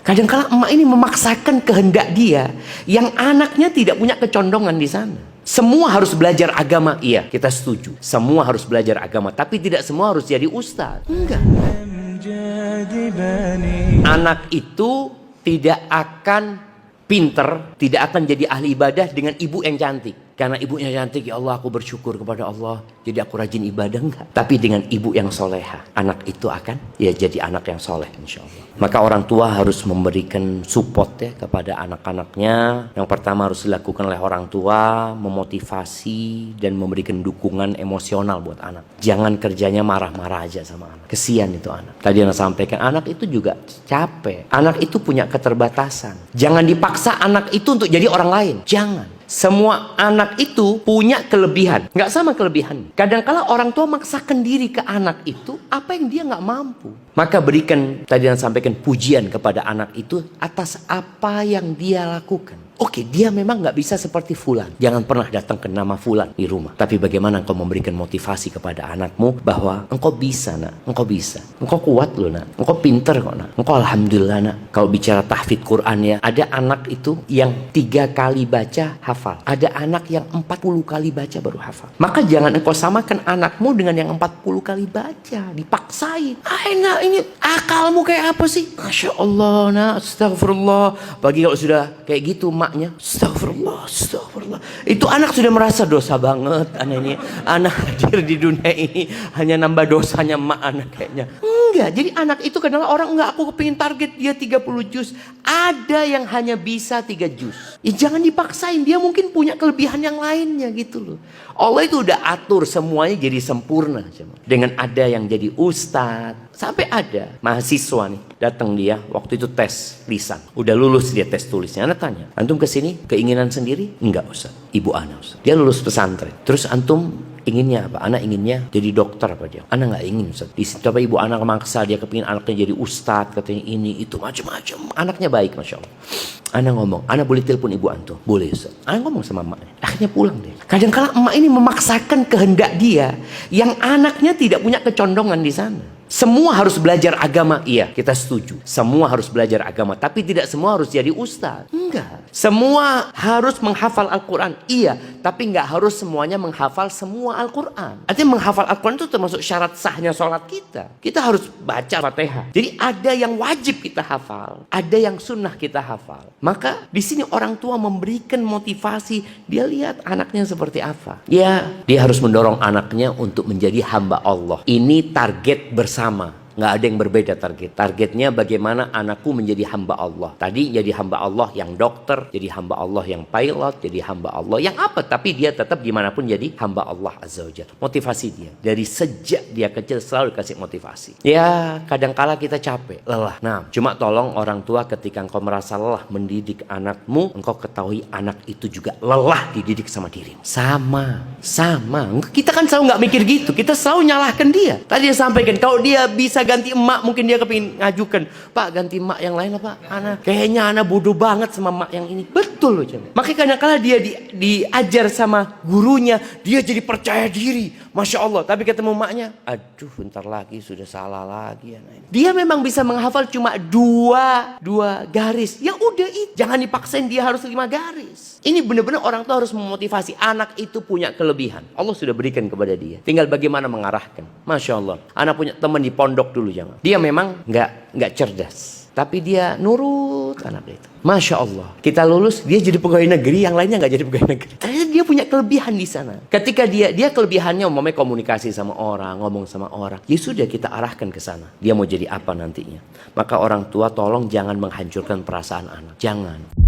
Kadang-kala emak ini memaksakan kehendak dia yang anaknya tidak punya kecondongan di sana. Semua harus belajar agama, iya kita setuju. Semua harus belajar agama, tapi tidak semua harus jadi ustaz. Enggak. Anak itu tidak akan pinter, tidak akan jadi ahli ibadah dengan ibu yang cantik. Karena ibunya cantik, ya Allah aku bersyukur kepada Allah, jadi aku rajin ibadah, enggak. Tapi dengan ibu yang soleha, anak itu akan ya jadi anak yang soleh insya Allah. Maka orang tua harus memberikan support ya kepada anak-anaknya. Yang pertama harus dilakukan oleh orang tua, memotivasi dan memberikan dukungan emosional buat anak. Jangan kerjanya marah-marah aja sama anak. Kesian itu anak. Tadi yang sampaikan, anak itu juga capek. Anak itu punya keterbatasan. Jangan dipaksa anak itu untuk jadi orang lain. Jangan. Semua anak itu punya kelebihan, nggak sama kelebihan. Kadang-kala orang tua maksakan diri ke anak itu apa yang dia nggak mampu. Maka berikan, tadi yang sampaikan, pujian kepada anak itu atas apa yang dia lakukan. Oke, dia memang nggak bisa seperti Fulan. Jangan pernah datang ke nama Fulan di rumah. Tapi bagaimana engkau memberikan motivasi kepada anakmu bahwa engkau bisa nak, engkau bisa. Engkau kuat loh nak, engkau pinter kok nak. Engkau alhamdulillah nak. Kalau bicara tahfidz Quran ya, ada anak itu yang 3 kali baca hafal. Ada anak yang 40 kali baca baru hafal. Maka jangan engkau samakan anakmu dengan yang 40 kali baca. Dipaksain. Nak, ini akalmu kayak apa sih? Masya Allah nak, astagfirullah. Bagi kalau sudah kayak gitu maknya, astagfirullah, astagfirullah. Itu anak sudah merasa dosa banget. Anak hadir di dunia ini hanya nambah dosanya mak anak kayaknya. Enggak, jadi anak itu kadang orang enggak, aku kepingin target dia 30 juz. Ada yang hanya bisa 3 juz. Ya jangan dipaksain, dia mungkin punya kelebihan yang lainnya gitu loh. Allah itu udah atur semuanya jadi sempurna. Dengan ada yang jadi ustadz. Sampai ada mahasiswa nih, datang dia waktu itu tes lisan. Udah lulus dia tes tulisnya. Anak tanya, antum kesini keinginan sendiri? Enggak Ustaz, ibu ana Ustaz. Dia lulus pesantren. Terus antum inginnya apa? Anak inginnya jadi dokter apa dia? Anak nggak ingin Ustaz. Di situ apa ibu anak memaksa dia kepingin anaknya jadi ustadz, katanya ini itu macam-macam. Anaknya baik masya Allah. Anak ngomong, anak boleh telepon ibu antum? Boleh Ustaz. Anak ngomong sama emaknya. Akhirnya pulang deh. Kadang-kala emak ini memaksakan kehendak dia yang anaknya tidak punya kecondongan di sana. Semua harus belajar agama, iya kita setuju. Semua harus belajar agama, tapi tidak semua harus jadi ustaz. Enggak. Semua harus menghafal Al-Quran, iya. Tapi enggak harus semuanya menghafal semua Al-Quran. Artinya menghafal Al-Quran itu termasuk syarat sahnya sholat kita. Kita harus baca Fatihah. Jadi ada yang wajib kita hafal, ada yang sunnah kita hafal. Maka di sini orang tua memberikan motivasi. Dia lihat anaknya seperti apa. Ya, dia harus mendorong anaknya untuk menjadi hamba Allah. Ini target bersama. Nggak ada yang berbeda target. Targetnya bagaimana anakku menjadi hamba Allah. Tadi jadi hamba Allah yang dokter, jadi hamba Allah yang pilot, jadi hamba Allah yang apa. Tapi dia tetap gimana pun jadi hamba Allah Azza wa Jalla. Motivasi dia. Dari sejak dia kecil selalu dikasih motivasi. Ya kadangkala kita capek, lelah. Nah cuma tolong orang tua ketika engkau merasa lelah mendidik anakmu, engkau ketahui anak itu juga lelah dididik sama dirimu. Sama. Kita kan selalu nggak mikir gitu. Kita selalu nyalahkan dia. Tadi dia sampaikan, kalau dia bisa ganti emak, mungkin dia kepingin ngajukan, Pak ganti emak yang lain lah Pak. Kayaknya anak bodoh banget sama emak yang ini. Betul loh Cem. Makanya kadang-kadang dia diajar sama gurunya, dia jadi percaya diri, masya Allah. Tapi ketemu emaknya, aduh bentar lagi sudah salah lagi anak ini. Dia memang bisa menghafal cuma dua garis. Ya udah itu, jangan dipaksain dia harus 5 garis. Ini benar-benar orang tua harus memotivasi. Anak itu punya kelebihan, Allah sudah berikan kepada dia. Tinggal bagaimana mengarahkan. Masya Allah. Anak punya teman di pondok dulu jangan. Dia memang nggak cerdas, tapi dia nurut anak itu. Masya Allah. Kita lulus, dia jadi pegawai negeri, yang lainnya nggak jadi pegawai negeri. Ternyata dia punya kelebihan di sana. Ketika dia kelebihannya umpamanya komunikasi sama orang, ngomong sama orang. Ya sudah kita arahkan ke sana. Dia mau jadi apa nantinya. Maka orang tua tolong jangan menghancurkan perasaan anak. Jangan.